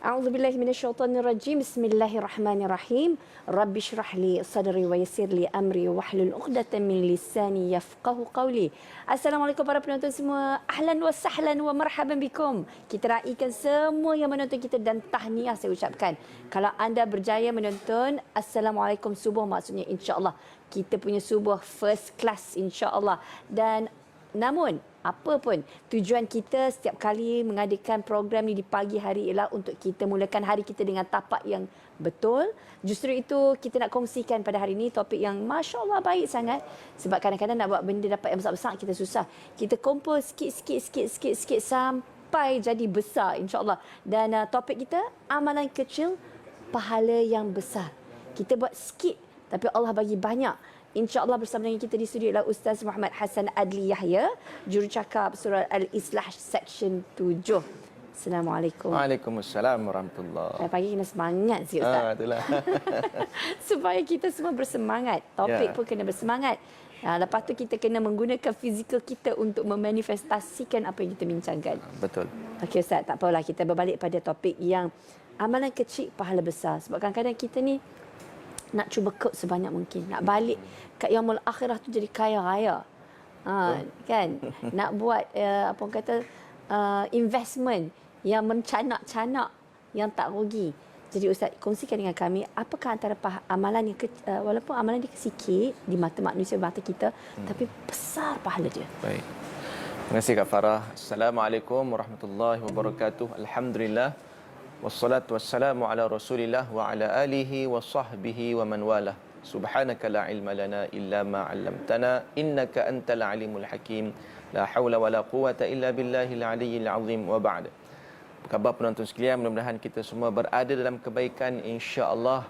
أعوذ بالله من الشيطان الرجيم. بسم الله الرحمن الرحيم. رب اشرح لي صدري ويسر لي أمري واحلل عقدة من لساني يفقهوا قولي. Assalamualaikum para penonton semua. Ahlan wa sahlan wa marhaban bikum. Kita raikan semua yang menonton kita dan tahniah saya ucapkan. Kalau anda berjaya menonton, Assalamualaikum subuh, maksudnya insya-Allah kita punya subuh first class insya-Allah. Dan namun apa pun tujuan kita setiap kali mengadakan program ni di pagi hari ialah untuk kita mulakan hari kita dengan tapak yang betul. Justru itu kita nak kongsikan pada hari ini topik yang masya-Allah baik sangat, sebab kadang-kadang nak buat benda dapat yang besar-besar kita susah. Kita kumpul sikit sampai jadi besar insya-Allah. Dan topik kita amalan kecil pahala yang besar. Kita buat sikit tapi Allah bagi banyak. InsyaAllah bersama dengan kita di studio adalah Ustaz Muhammad Hassan Adli Yahya, jurucakap surah Al-Islah Section 7. Assalamualaikum. Waalaikumsalam warahmatullahi. Pagi kena semangat sikit Ustaz. Itulah. Supaya kita semua bersemangat. Topik pun kena bersemangat. Lepas tu kita kena menggunakan fizikal kita untuk memanifestasikan apa yang kita bincangkan. Betul. Okey Ustaz, tak apalah, kita berbalik pada topik yang amalan kecil pahala besar. Sebab kadang-kadang kita ni nak cuba kod sebanyak mungkin, nak balik kat yaumul akhirah tu jadi kaya raya, kan? Nak buat apa orang kata investment yang mencanak-canak yang tak rugi. Jadi Ustaz, kongsikan dengan kami apakah antara amalan yang walaupun amalan dia sikit di mata manusia, mata kita, tapi besar pahala dia. Baik. Terima kasih Kak Farah. Assalamualaikum warahmatullahi wabarakatuh. Alhamdulillah. Wassalatu wassalamu ala Rasulillah wa ala alihi wa sahbihi wa man walah. Subhanaka la ilma lana illa ma 'allamtana innaka antal alimul hakim. La haula wala quwata illa billahil aliyyil azim wa ba'd. Apa khabar penonton sekalian? Mudah-mudahan kita semua berada dalam kebaikan insya-Allah.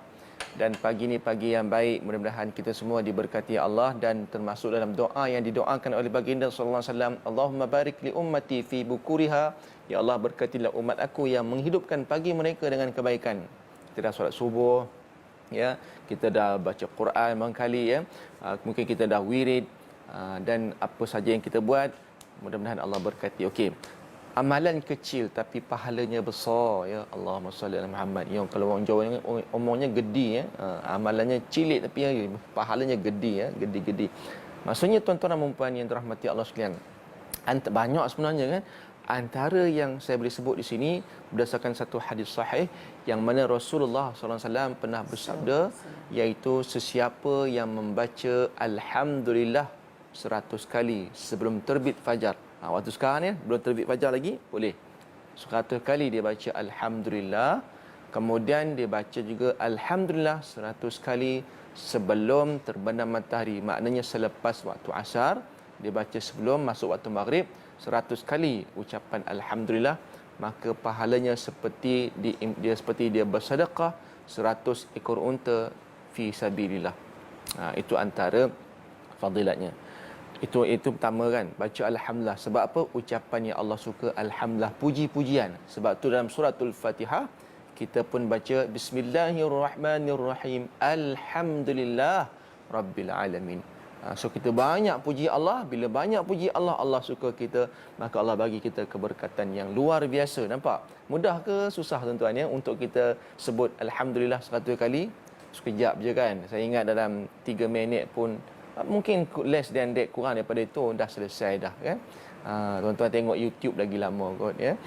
Dan pagi ini pagi yang baik, mudah-mudahan kita semua diberkati Allah, dan termasuk dalam doa yang didoakan oleh baginda sallallahu alaihi wasallam, Allahumma barik li ummati fi bukuriha. Ya Allah, berkatilah umat aku yang menghidupkan pagi mereka dengan kebaikan. Kita dah solat subuh, ya, kita dah baca Quran mangkali, ya, mungkin kita dah wirid, dan apa saja yang kita buat, mudah-mudahan Allah berkati. Okey. Amalan kecil tapi pahalanya besar, ya. Allahumma salli ala Muhammad. Yang kalau orang Jawa ni omongnya gede, ya. Amalannya cilik tapi ya, pahalanya gede, ya, gede-gede. Maksudnya tuan-tuan dan puan yang dirahmati Allah sekalian, banyak sebenarnya, kan. Antara yang saya boleh sebut di sini berdasarkan satu hadis sahih yang mana Rasulullah sallallahu alaihi wasallam pernah bersabda, iaitu sesiapa yang membaca alhamdulillah 100 kali sebelum terbit fajar. Waktu sekarang ni belum terbit fajar lagi, boleh 100 kali dia baca alhamdulillah. Kemudian dia baca juga alhamdulillah 100 kali sebelum terbenam matahari, maknanya selepas waktu asar. Dia baca sebelum masuk waktu maghrib 100 kali ucapan alhamdulillah, maka pahalanya seperti dia bersedekah 100 ekor unta fi sabilillah. Itu antara fadilatnya. Itu pertama, kan, baca alhamdulillah. Sebab apa? Ucapan yang Allah suka, alhamdulillah, puji-pujian. Sebab tu dalam suratul Fatihah kita pun baca bismillahirrahmanirrahim, alhamdulillah rabbil alamin. So kita banyak puji Allah. Bila banyak puji Allah, Allah suka kita, maka Allah bagi kita keberkatan yang luar biasa. Nampak? Mudah ke susah tuan-tuan, ya, untuk kita sebut alhamdulillah 100 kali? Sekejap je, kan. Saya ingat dalam 3 minit pun, mungkin less than that, kurang daripada itu dah selesai dah, kan. Tuan-tuan tengok YouTube lagi lama kot, ya.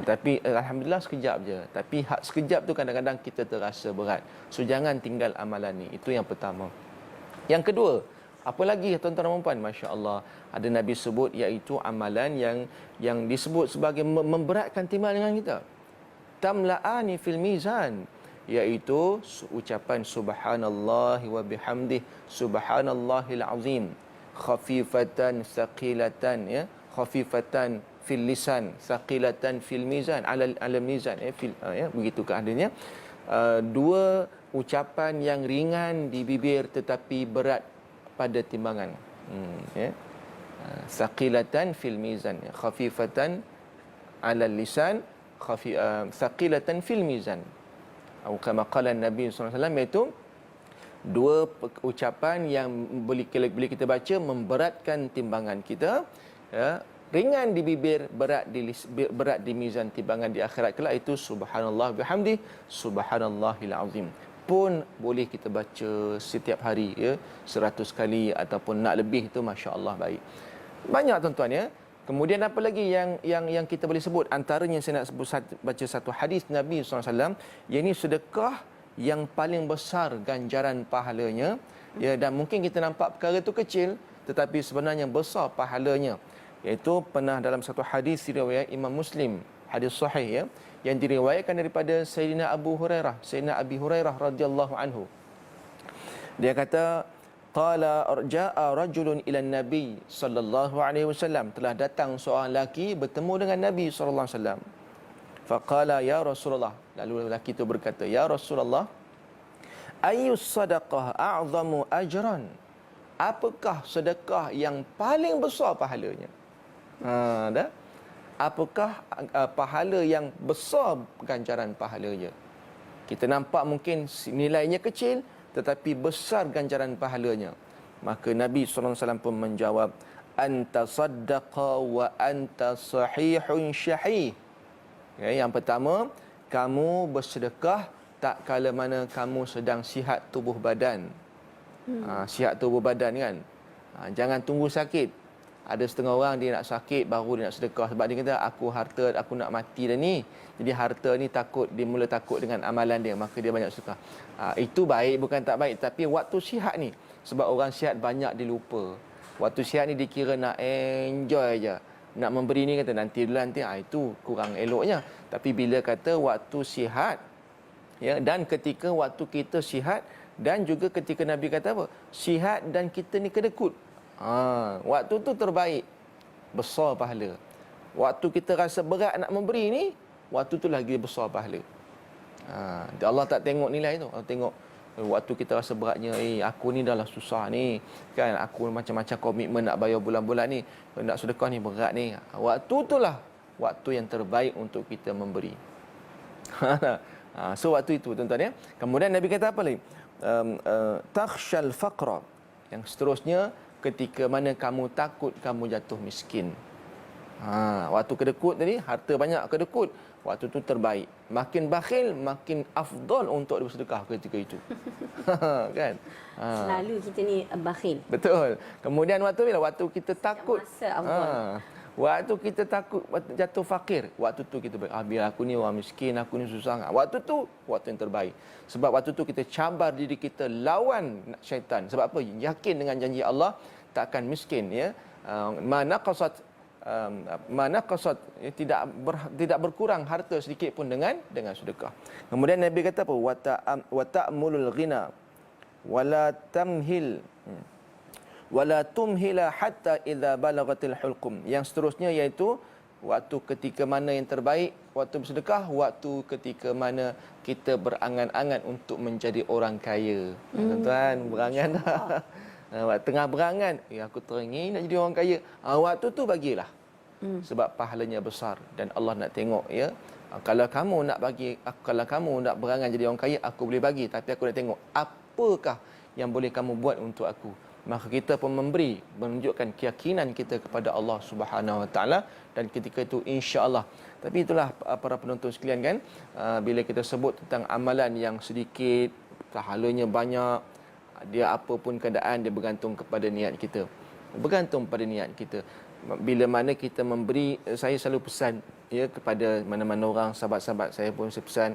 Tapi alhamdulillah sekejap je. Tapi hak sekejap tu kadang-kadang kita terasa berat. So jangan tinggal amalan ni. Itu yang pertama. Yang kedua, apa lagi tuan-tuan dan puan, masya-Allah, ada Nabi sebut, iaitu amalan yang disebut sebagai memberatkan timbangan kita. Tamla'ani fil mizan, iaitu ucapan subhanallah wa bihamdih, subhanallahil azim, khafifatan thaqilatan, ya, khafifatan fil lisan, thaqilatan fil mizan, ala mizan, ya, begitu keadaannya. Dua ucapan yang ringan di bibir tetapi berat pada timbangan, ya. Thaqilatan fil mizan, khafifatan ala lisan, thaqilatan fil mizan. Atau kama qala Nabi sallallahu alaihi wasallam, iaitu dua ucapan yang boleh kita baca memberatkan timbangan kita, ya, ringan di bibir, berat di mizan timbangan di akhirat kelak, itu subhanallah bihamdi subhanallahil azim. Pun boleh kita baca setiap hari, ya, 100 kali ataupun nak lebih, itu masya-Allah baik. Banyak tuan-tuan, ya. Kemudian apa lagi yang kita boleh sebut? Antaranya saya nak sebut baca satu hadis Nabi SAW, iaitu sedekah yang paling besar ganjaran pahalanya, ya, dan mungkin kita nampak perkara itu kecil tetapi sebenarnya besar pahalanya. Iaitu pernah dalam satu hadis riwayat Imam Muslim, hadis sahih, ya, yang diriwayatkan daripada Sayyidina Abu Hurairah, Sayyidina Abi Hurairah radhiyallahu anhu. Dia kata, qala jaa rajulun ila Nabi sallallahu alaihi wasallam, telah datang seorang lelaki bertemu dengan Nabi sallallahu alaihi wasallam. Faqala ya Rasulullah, lalu lelaki itu berkata, ya Rasulullah, ayyus sadaqah a'zamu ajran? Apakah sedekah yang paling besar pahalanya? Dah. Apakah pahala yang besar ganjaran pahalanya? Kita nampak mungkin nilainya kecil tetapi besar ganjaran pahalanya. Maka Nabi SAW pun menjawab, anta saddaqa wa anta sahihun syahih. Ya, yang pertama, kamu bersedekah tak kala mana kamu sedang sihat tubuh badan. Sihat tubuh badan, kan. Jangan tunggu sakit. Ada setengah orang dia nak sakit baru dia nak sedekah, sebab dia kata aku nak mati dah ni. Jadi harta ni dia mula takut dengan amalan dia, maka dia banyak sedekah. Itu baik bukan tak baik, tapi waktu sihat ni, sebab orang sihat banyak dilupa. Waktu sihat ni dikira nak enjoy aja. Nak memberi ni kata nanti dulu nanti, itu kurang eloknya. Tapi bila kata waktu sihat, ya, dan ketika waktu kita sihat, dan juga ketika Nabi kata apa? Sihat dan kita ni kedekut. Waktu tu terbaik, besar pahala. Waktu kita rasa berat nak memberi ni, waktu tu lagi besar pahala. Allah tak tengok nilai tu. Allah tengok waktu kita rasa beratnya, aku ni dah lah susah ni, kan, aku macam-macam komitmen nak bayar bulan-bulan ni, nak sedekah ni berat ni. Waktu tu lah waktu yang terbaik untuk kita memberi. So waktu itu, tuan-tuan, ya. Kemudian Nabi kata apa lagi? Takhshal faqra. Yang seterusnya, ketika mana kamu takut kamu jatuh miskin. Waktu kedekut tadi, harta banyak kedekut, waktu tu terbaik. Makin bakhil, makin afdal untuk bersedekah ketika itu. Kan? Selalu kita ni bakhil. Betul. Kemudian waktu kita takut, waktu kita takut jatuh fakir, waktu tu kita biar aku ni orang miskin, aku ni susah. Waktu tu waktu yang terbaik. Sebab waktu tu kita cabar diri kita lawan syaitan. Sebab apa? Yakin dengan janji Allah takkan miskin, ya. Mana qasat tidak berkurang harta sedikit pun dengan sedekah. Kemudian Nabi kata apa? Wa ta'mulul ghina wala tamhil wala tumhila hatta idza balagatil hulqum. Yang seterusnya iaitu waktu ketika mana yang terbaik, waktu bersedekah, waktu ketika mana kita berangan-angan untuk menjadi orang kaya. Tuan-tuan, berangan dah. Waktu tengah berangan, aku teringin nak jadi orang kaya. Waktu tu bagilah. Sebab pahalanya besar dan Allah nak tengok, ya. Kalau kamu nak berangan jadi orang kaya, aku boleh bagi, tapi aku nak tengok apakah yang boleh kamu buat untuk aku. Maka kita pun memberi, menunjukkan keyakinan kita kepada Allah Subhanahu Wa Taala, dan ketika itu insya-Allah. Tapi itulah para penonton sekalian, kan, bila kita sebut tentang amalan yang sedikit, pahalanya banyak, dia apapun keadaan, dia bergantung kepada niat kita. Bergantung pada niat kita. Bila mana kita memberi, saya selalu pesan, ya, kepada mana-mana orang, sahabat-sahabat saya pun saya pesan,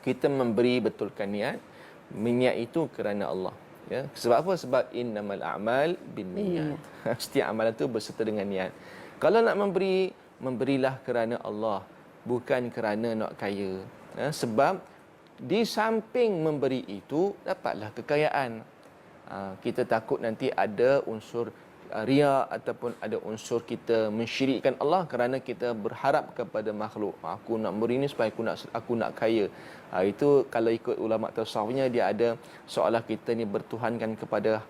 kita memberi betulkan niat. Niat itu kerana Allah. Ya, sebab apa? Sebab innamal a'mal binniyat. Setiap amalan itu berserta dengan niat. Kalau nak memberi, memberilah kerana Allah, bukan kerana nak kaya. Sebab di samping memberi itu dapatlah kekayaan. Kita takut nanti ada unsur riya ataupun ada unsur kita mensyirikkan Allah kerana kita berharap kepada makhluk. Aku nak beri ni supaya aku nak kaya. Itu kalau ikut ulama tasawufnya, dia ada seolah kita ni bertuhankan kepada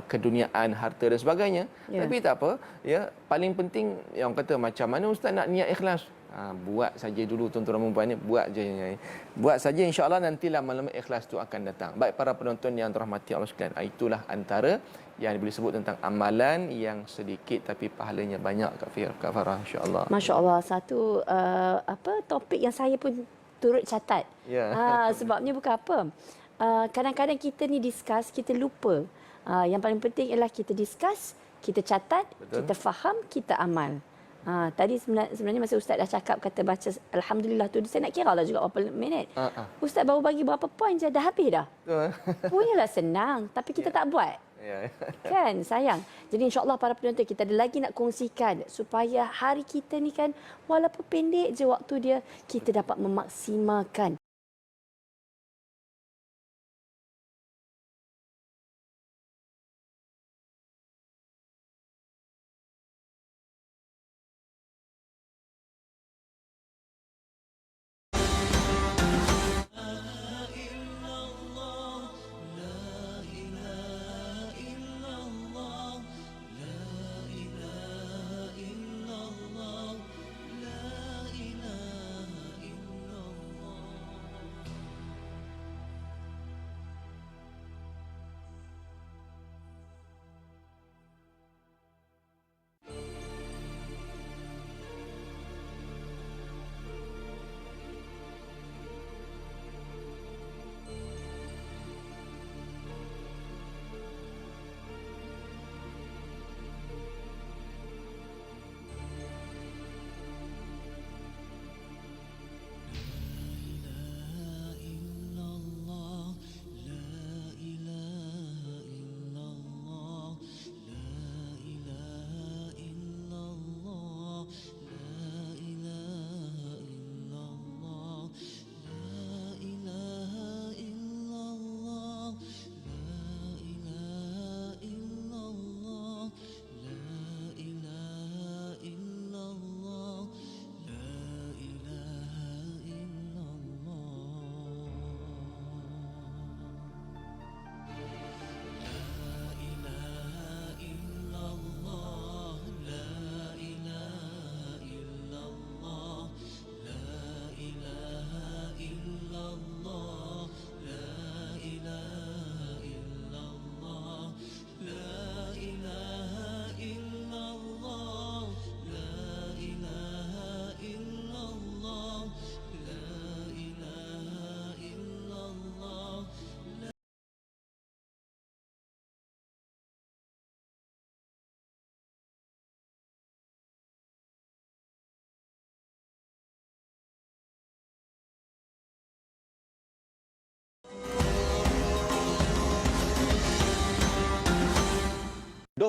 keduniaan, harta dan sebagainya. Ya. Tapi tak apa, ya, paling penting yang kata macam mana ustaz nak niat ikhlas. Buat saja dulu tuan-tuan dan puan-puan ni, buat saja. Buat saja, insya-Allah nanti lama-lama ikhlas tu akan datang. Baik para penonton yang dirahmati Allah sekalian, itulah antara yang boleh sebut tentang amalan yang sedikit tapi pahalanya banyak Kak Farah, insya-Allah. Masya-Allah, satu topik yang saya pun turut catat. Ya. Sebabnya bukan apa. Kadang-kadang kita ni discuss, kita lupa. Yang paling penting ialah kita discuss, kita catat, Betul. kita faham, kita amal. Tadi sebenarnya masa Ustaz dah cakap kata baca Alhamdulillah tu, saya nak kira lah juga berapa minit. Ustaz baru bagi berapa poin je, dah habis dah. Punyalah senang, tapi kita tak buat. Ya. Kan, sayang. Jadi insya-Allah para penonton, kita ada lagi nak kongsikan supaya hari kita ni kan, walaupun pendek je waktu dia, kita dapat memaksimalkan.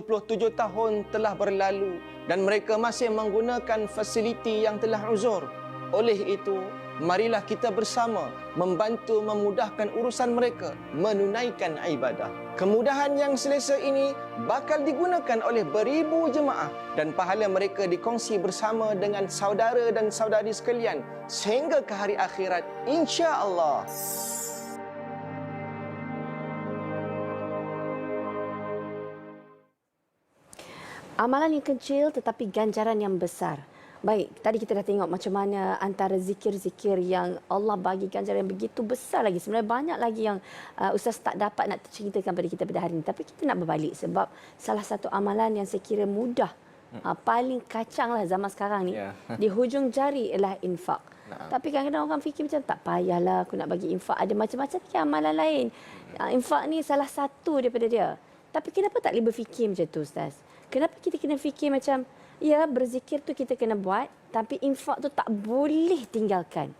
Tujuh tahun telah berlalu dan mereka masih menggunakan fasiliti yang telah uzur. Oleh itu, marilah kita bersama membantu memudahkan urusan mereka menunaikan ibadah. Kemudahan yang selesa ini bakal digunakan oleh beribu jemaah dan pahala mereka dikongsi bersama dengan saudara dan saudari sekalian sehingga ke hari akhirat, insya-Allah. Amalan yang kecil tetapi ganjaran yang besar. Baik, tadi kita dah tengok macam mana antara zikir-zikir yang Allah bagi ganjaran yang begitu besar lagi. Sebenarnya banyak lagi yang Ustaz tak dapat nak ceritakan pada kita pada hari ini. Tapi kita nak berbalik sebab salah satu amalan yang saya kira mudah, paling kacang lah zaman sekarang ni, di hujung jari ialah infak. Tapi kadang-kadang orang fikir macam tak payahlah aku nak bagi infak. Ada macam-macam amalan lain. Infak ni salah satu daripada dia. Tapi kenapa tak boleh berfikir macam tu, Ustaz? Kenapa kita kena fikir macam, ya berzikir tu kita kena buat, tapi infak tu tak boleh tinggalkan?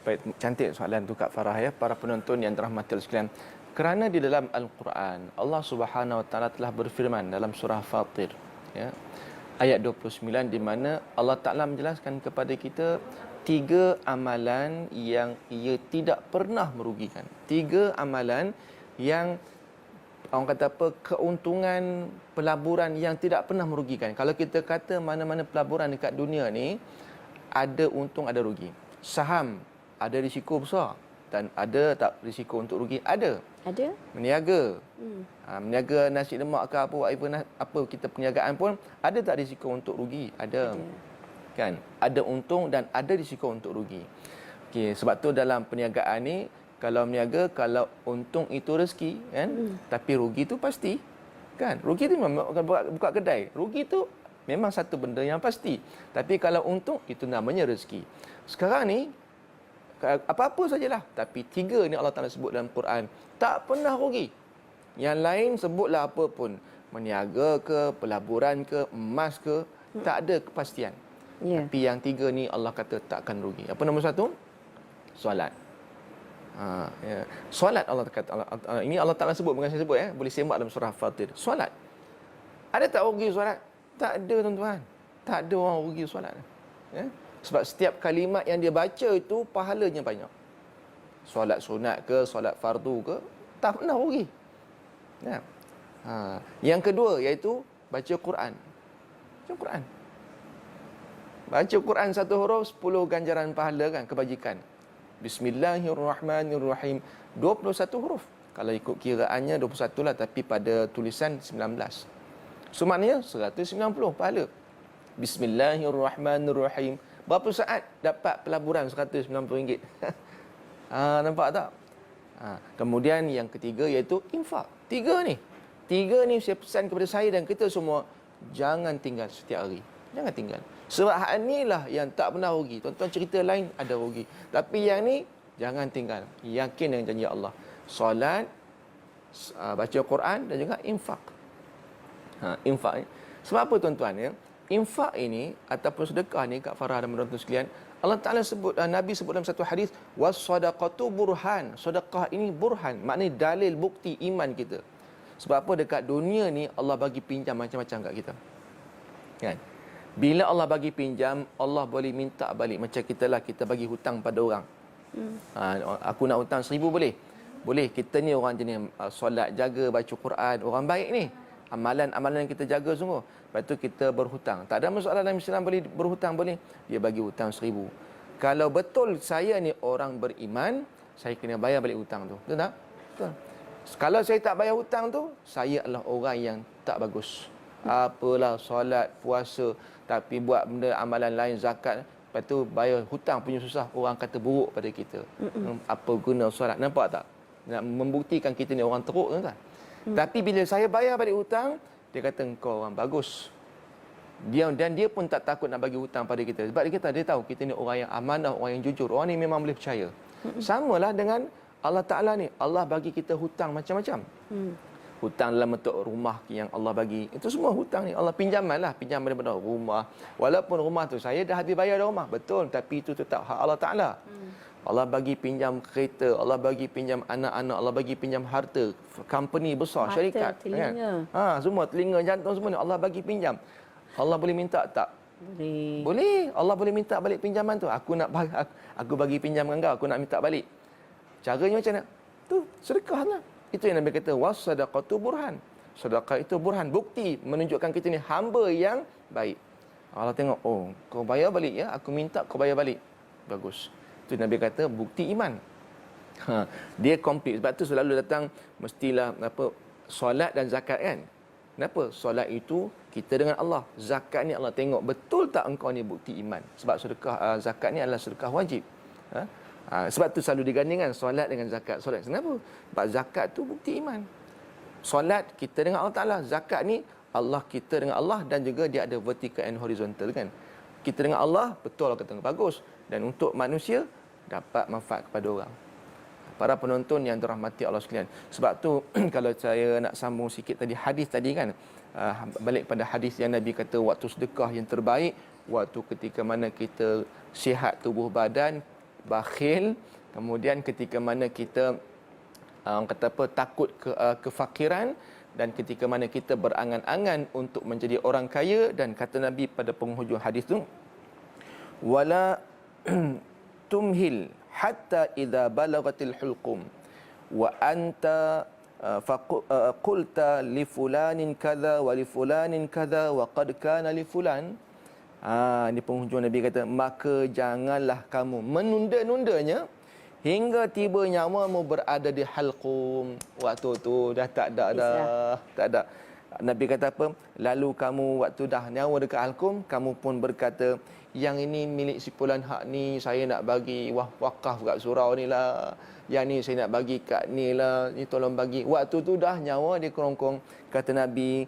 Baik, cantik soalan tu Kak Farah ya, para penonton yang dirahmati Allah sekalian. Kerana di dalam Al-Quran, Allah Subhanahu Wa Taala telah berfirman dalam surah Fatir, ya, ayat 29, di mana Allah Taala menjelaskan kepada kita 3 amalan yang ia tidak pernah merugikan. 3 amalan yang orang kata apa, keuntungan pelaburan yang tidak pernah merugikan. Kalau kita kata mana-mana pelaburan dekat dunia ni ada untung ada rugi. Saham ada risiko besar, dan ada tak risiko untuk rugi? Ada. Ada? Meniaga. Meniaga nasi lemak ke apa, apa kita perniagaan pun, ada tak risiko untuk rugi? Ada. Kan? Ada untung dan ada risiko untuk rugi. Okey, sebab tu dalam perniagaan ni, kalau meniaga, kalau untung itu rezeki, kan? Tapi rugi tu pasti. Kan? Rugi tu memang buka kedai. Rugi tu memang satu benda yang pasti. Tapi kalau untung, itu namanya rezeki. Sekarang ni, apa-apa sajalah. Tapi 3 ni Allah Ta'ala sebut dalam Quran. Tak pernah rugi. Yang lain sebutlah apa pun. Meniaga ke, pelaburan ke, emas ke. Tak ada kepastian. Ya. Tapi yang 3 ni Allah kata tak akan rugi. Apa nombor 1? Solat. Ya. Solat Allah kata. Ini Allah Ta'ala sebut, bukan saya sebut. Boleh semak dalam surah Fatir. Solat. Ada tak rugi solat? Tak ada, tuan-tuan. Tak ada orang rugi solat. Ya? Sebab setiap kalimat yang dia baca itu pahalanya banyak. Solat sunat ke, solat fardu ke, tak pernah rugi. Ya. Yang kedua iaitu baca Quran. Baca Quran. Baca Quran 1 huruf, 10 ganjaran pahala, kan, kebajikan. Bismillahirrahmanirrahim. 21 huruf. Kalau ikut kiraannya 21 lah, tapi pada tulisan 19. So maknanya 190 pahala. Bismillahirrahmanirrahim. Berapa saat dapat pelaburan RM190? Nampak tak? Kemudian yang ketiga iaitu infak. 3 ni. 3 ni saya pesan kepada saya dan kita semua, jangan tinggal setiap hari. Jangan tinggal. Sebab hal inilah yang tak pernah rugi. Tuan-tuan cerita lain ada rugi. Tapi yang ni jangan tinggal. Yakin dengan janji Allah. Solat, baca Quran dan juga infak. Infak ni. Sebab apa, tuan-tuan, ya? Infak ini ataupun sedekah ni, Kak Farah dan penonton sekalian, Allah Ta'ala sebut, Nabi sebut dalam satu hadis, was-sadaqatu burhan. Sedekah ini burhan, maknanya dalil bukti iman kita. Sebab apa, dekat dunia ni Allah bagi pinjam macam-macam kat kita. Kan? Bila Allah bagi pinjam, Allah boleh minta balik. Macam kita lah, kita bagi hutang pada orang. Aku nak hutang 1,000 boleh? Boleh. Kita ni orang jenis solat, jaga, baca Quran, orang baik ni. Amalan-amalan yang kita jaga sungguh. Lepas tu kita berhutang. Tak ada masalah dalam Islam, boleh berhutang, boleh. Dia bagi hutang 1,000. Kalau betul saya ni orang beriman, saya kena bayar balik hutang tu. Betul tak? Betul. Kalau saya tak bayar hutang tu, saya adalah orang yang tak bagus. Apalah solat, puasa, tapi buat benda amalan lain, zakat, lepas tu bayar hutang punya susah, orang kata buruk pada kita. Apa guna solat? Nampak tak? Nak membuktikan kita ni orang teruk, kan? Tapi bila saya bayar balik hutang, dia kata engkau orang bagus. Dan dia pun tak takut nak bagi hutang pada kita. Sebab dia tahu kita ni orang yang amanah, orang yang jujur. Orang ni memang boleh percaya. Samalah dengan Allah Ta'ala ni. Allah bagi kita hutang macam-macam. Hutang dalam bentuk rumah yang Allah bagi. Itu semua hutang ni. Allah pinjaman lah. Pinjam daripada rumah. Walaupun rumah tu saya dah habis bayar dah rumah. Betul. Tapi itu tetap hak Allah Ta'ala. Allah bagi pinjam kereta, Allah bagi pinjam anak-anak, Allah bagi pinjam harta, company besar, Mata, syarikat, telinga. kan? Semua telinga, jantung, semua ni Allah bagi pinjam. Allah boleh minta tak? Boleh. Boleh. Allah boleh minta balik pinjaman tu. Aku bagi pinjam dengan kau, aku nak minta balik. Caranya macam mana? Tu sedekah lah. Itu yang Nabi kata, was-sadaqatu burhan. Sedekah itu burhan, bukti menunjukkan kita ni hamba yang baik. Allah tengok, oh, kau bayar balik ya, aku minta kau bayar balik. Bagus. Itu Nabi kata bukti iman. Dia komplit. Sebab tu selalu datang mestilah solat dan zakat, kan? Kenapa? Solat itu kita dengan Allah. Zakat ni Allah tengok betul tak engkau ni bukti iman. Sebab sedekah zakat ni adalah sedekah wajib. Sebab tu selalu digandingkan solat dengan zakat. Solat kenapa? Sebab zakat tu bukti iman. Solat kita dengan Allah Ta'ala. Zakat ni Allah kita dengan Allah, dan juga dia ada vertical and horizontal, kan? Kita dengan Allah, betul Allah kata bagus. Dan untuk manusia, dapat manfaat kepada orang. Para penonton yang dirahmati Allah sekalian. Sebab tu kalau saya nak sambung sikit tadi hadis tadi, kan, balik pada hadis yang Nabi kata waktu sedekah yang terbaik, waktu ketika mana kita sihat tubuh badan, bakhil, kemudian ketika mana kita kata apa, takut kefakiran, dan ketika mana kita berangan-angan untuk menjadi orang kaya. Dan kata Nabi pada penghujung hadis tu, wala tumhil hatta idza balagatil hulqum wa anta qulta li fulanin kadza wa li fulanin kadza wa qad kana li fulan. Ini penghujung Nabi kata, maka janganlah kamu menunda-nundanya Hingga tiba nyawamu berada di halqum. Waktu tu dah tak ada dah. Tak ada. Nabi kata apa? Lalu kamu waktu dah nyawa dekat halqum, kamu pun berkata, yang ini milik si fulan, hak ni saya nak bagi wakaf kat surau ni lah. Yang ni saya nak bagi kat ni lah. Ni tolong bagi. Waktu tu dah nyawa di kerongkong. Kata Nabi,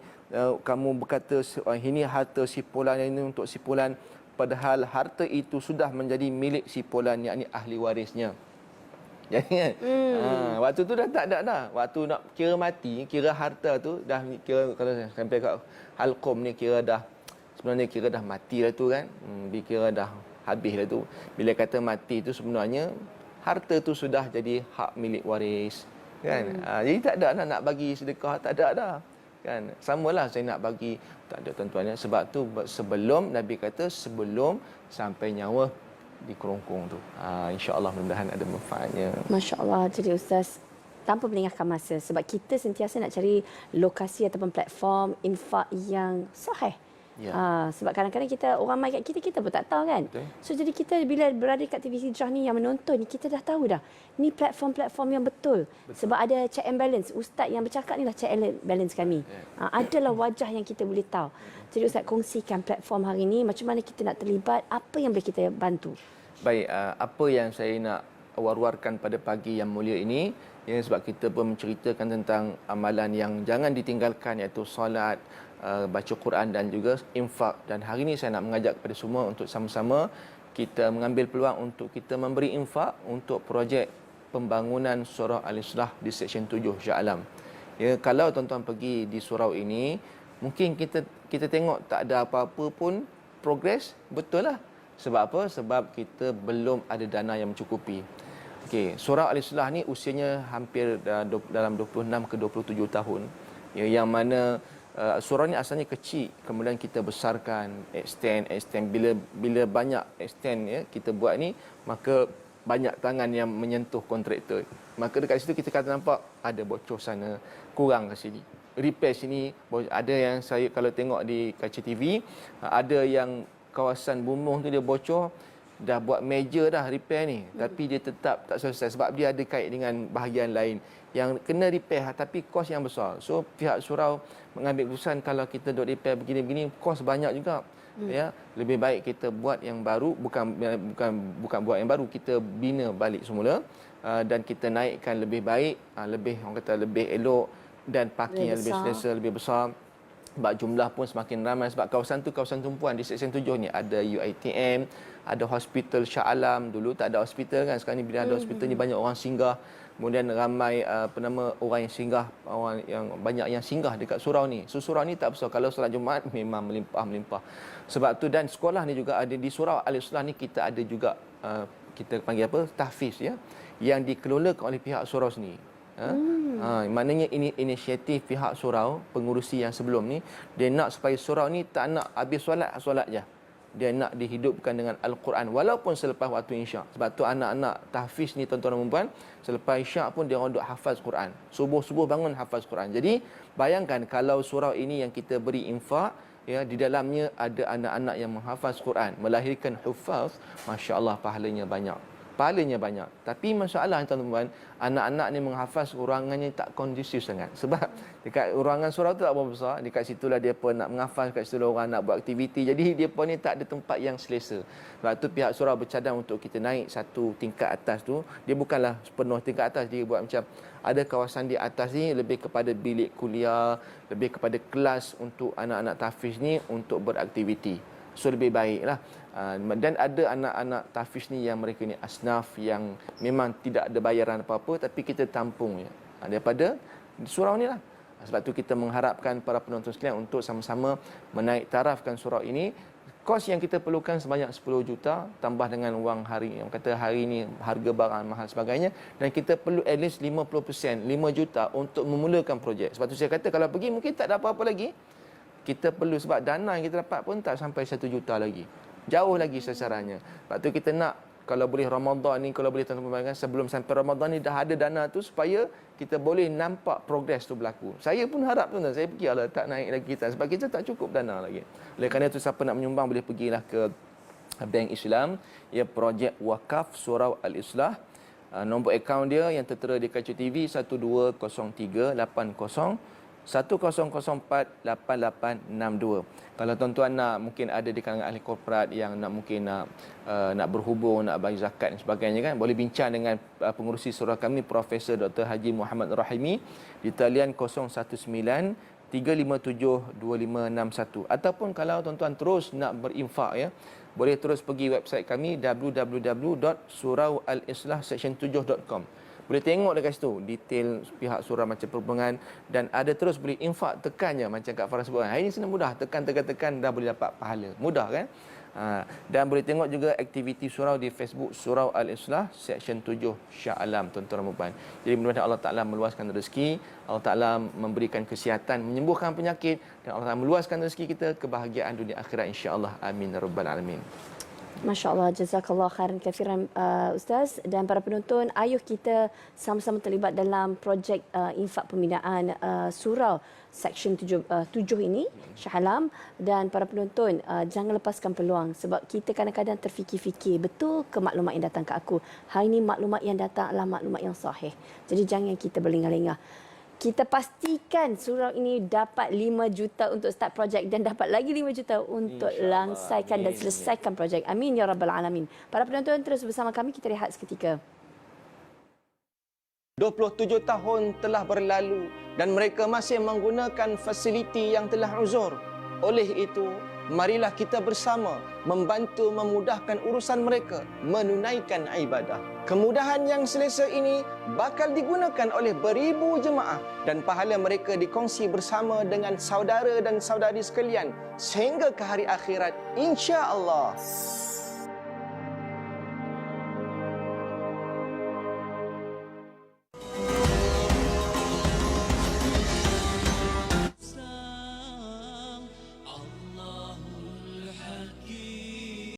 kamu berkata ini harta si fulan, ini untuk si fulan. Padahal harta itu sudah menjadi milik si fulan, yakni ahli warisnya. Jadi kan, waktu tu dah tak ada dah. Waktu nak kira mati, kira harta tu dah kira, kalau sampai kat halqum ni kira dah, sebenarnya kira dah mati lah tu kan. Kira dah habis lah tu. Bila kata mati tu sebenarnya harta tu sudah jadi hak milik waris kan. Jadi tak ada dah nak bagi sedekah, tak ada dah kan. Samalah saya nak bagi, tak ada tuan-tuannya. Sebab tu sebelum Nabi kata sebelum sampai nyawa di kerongkong tu. InsyaAllah mudah-mudahan ada manfaatnya. Masya Allah. Jadi Ustaz, tanpa melengahkan masa, sebab kita sentiasa nak cari lokasi ataupun platform infak yang sahih. Ya. Sebab kadang-kadang kita, orang mai kat kita pun tak tahu kan. Betul. So jadi kita bila berada kat TV Hijrah ni, yang menonton ni, kita dah tahu dah. Ni platform-platform yang betul. Sebab ada check and balance. Ustaz yang bercakap ni lah check and balance kami. Adalah wajah yang kita boleh tahu. Jadi Ustaz, kongsikan platform hari ni, macam mana kita nak terlibat, apa yang boleh kita bantu? Baik, apa yang saya nak war-warkan pada pagi yang mulia ini, ya, sebab kita pun menceritakan tentang amalan yang jangan ditinggalkan, iaitu solat, baca Quran dan juga infak. Dan hari ini saya nak mengajak kepada semua untuk sama-sama kita mengambil peluang untuk kita memberi infak untuk projek pembangunan surau Al-Islah di Seksyen 7 Shah Alam. Ya, kalau tuan-tuan pergi di surau ini, mungkin kita tengok tak ada apa-apa pun progres, betul lah. Sebab apa? Sebab kita belum ada dana yang mencukupi. Okey, surau Al-Islah ni usianya hampir dalam 26 ke 27 tahun. Ya, yang mana surau ni asalnya kecil, kemudian kita besarkan, extend. Bila banyak extend ya kita buat ni, maka banyak tangan yang menyentuh kontraktor. Maka dekat situ kita kata nampak ada bocor sana, kurang ke sini, repair sini. Ada yang saya kalau tengok di kaca TV, ada yang kawasan bumbung tu dia bocor, dah buat meja dah repair ni, tapi dia tetap tak selesai sebab dia ada kait dengan bahagian lain yang kena repair, tapi kos yang besar. So pihak surau mengambil keputusan, kalau kita duk repair begini-begini kos banyak juga. Ya, lebih baik kita buat yang baru, bukan buat yang baru, kita bina balik semula, dan kita naikkan lebih baik, lebih orang kata lebih elok, dan parking yang lebih selesa, lebih besar. Sebab jumlah pun semakin ramai. Sebab kawasan tu kawasan tumpuan. Di Seksyen 7 ni ada UiTM, ada hospital Shah Alam. Dulu tak ada hospital kan, sekarang ni bila ada hospital ni banyak orang singgah. Kemudian ramai orang yang singgah, orang yang banyak yang singgah dekat surau ni. So surau ni tak besar, kalau solat Jumaat memang melimpah. Sebab tu, dan sekolah ni juga ada di surau Al-Islah ni, kita ada juga kita panggil apa, tahfiz ya, yang dikelolakan oleh pihak surau sendiri. Maknanya ini inisiatif pihak surau, pengurusi yang sebelum ni, dia nak supaya surau ni tak nak habis solat je. Dia nak dihidupkan dengan Al-Quran walaupun selepas waktu isyak. Sebab tu anak-anak tahfiz ni, tuan-tuan dan puan, selepas isyak pun dia orang duk hafaz Quran. Subuh-subuh bangun hafaz Quran. Jadi bayangkan kalau surau ini yang kita beri infak, ya, di dalamnya ada anak-anak yang menghafaz Quran, melahirkan hufaz, masya-Allah pahalanya banyak. Tapi masalah tuan-tuan, anak-anak ni menghafaz, ruangannya tak kondusif sangat. Sebab dekat ruangan surau tu tak berapa besar, dekat situlah dia pun nak menghafaz, dekat situlah orang nak buat aktiviti. Jadi dia pun ni tak ada tempat yang selesa. Sebab tu pihak surau bercadang untuk kita naik satu tingkat atas tu. Dia bukanlah sepenuh tingkat atas, dia buat macam ada kawasan di atas ni lebih kepada bilik kuliah, lebih kepada kelas untuk anak-anak tahfiz ni untuk beraktiviti. So lebih baiklah. Dan ada anak-anak tahfiz ni yang mereka ni asnaf yang memang tidak ada bayaran apa-apa, tapi kita tampung ya, daripada surau ni lah. Sebab tu kita mengharapkan para penonton sekalian untuk sama-sama menaik tarafkan surau ini. Kos yang kita perlukan sebanyak 10 juta tambah dengan wang hari, yang kata hari ni harga barang mahal sebagainya, dan kita perlu at least 50%, 5 juta untuk memulakan projek. Sebab tu saya kata kalau pergi mungkin tak ada apa-apa lagi. Kita perlu, sebab dana yang kita dapat pun tak sampai 1 juta lagi. Jauh lagi sasarannya. Sebab tu kita nak, kalau boleh Ramadan ni, kalau boleh tuan-tuan bayangkan, sebelum sampai Ramadan ni dah ada dana tu supaya kita boleh nampak progres tu berlaku. Saya pun harap tuan-tuan, saya pergi lah tak naik lagi kita, sebab kita tak cukup dana lagi. Oleh kerana itu siapa nak menyumbang boleh pergilah ke Bank Islam, ya, projek wakaf surau Al-Islah. Nombor akaun dia yang tertera di kaca TV 1203-8001-1004-8862. Kalau tuan-tuan nak, mungkin ada di kalangan ahli korporat yang nak mungkin nak berhubung, nak bagi zakat dan sebagainya kan, boleh bincang dengan pengurusi surau kami Profesor Dr. Haji Muhammad Rahimi di talian 019 3572561. Ataupun kalau tuan-tuan terus nak berinfak ya, boleh terus pergi website kami www.suraualislah7.com. Boleh tengok dekat situ detail pihak surau macam perhubungan, dan ada terus boleh infak, tekannya macam Kak Farah sebut. Hari ini senang mudah, tekan dah boleh dapat pahala. Mudah kan? Dan boleh tengok juga aktiviti surau di Facebook Surau Al-Islah Seksyen 7 Shah Alam, tuan-tuan Ramadan. Jadi mudah-mudahan Allah Ta'ala meluaskan rezeki, Allah Ta'ala memberikan kesihatan, menyembuhkan penyakit, dan Allah Ta'ala meluaskan rezeki kita, kebahagiaan dunia akhirat insya-Allah. Amin ya rabbal alamin. Masya Allah, jazakallah khairan kafiran Ustaz. Dan para penonton, ayuh kita sama-sama terlibat dalam projek infak pembinaan surau Seksyen 7 ini, Shah Alam. Dan para penonton, jangan lepaskan peluang, sebab kita kadang-kadang terfikir-fikir, betul ke maklumat yang datang ke aku? Hari ini maklumat yang datang adalah maklumat yang sahih. Jadi jangan kita berlengah-lengah. Kita pastikan surau ini dapat 5 juta untuk start projek dan dapat lagi 5 juta untuk langsaikan dan selesaikan projek. Amin ya rabbal alamin. Para penonton terus bersama kami, kita rehat seketika. 27 tahun telah berlalu dan mereka masih menggunakan fasiliti yang telah uzur. Oleh itu, marilah kita bersama membantu memudahkan urusan mereka menunaikan ibadah. Kemudahan yang selesa ini bakal digunakan oleh beribu jemaah dan pahala mereka dikongsi bersama dengan saudara dan saudari sekalian sehingga ke hari akhirat insya-Allah.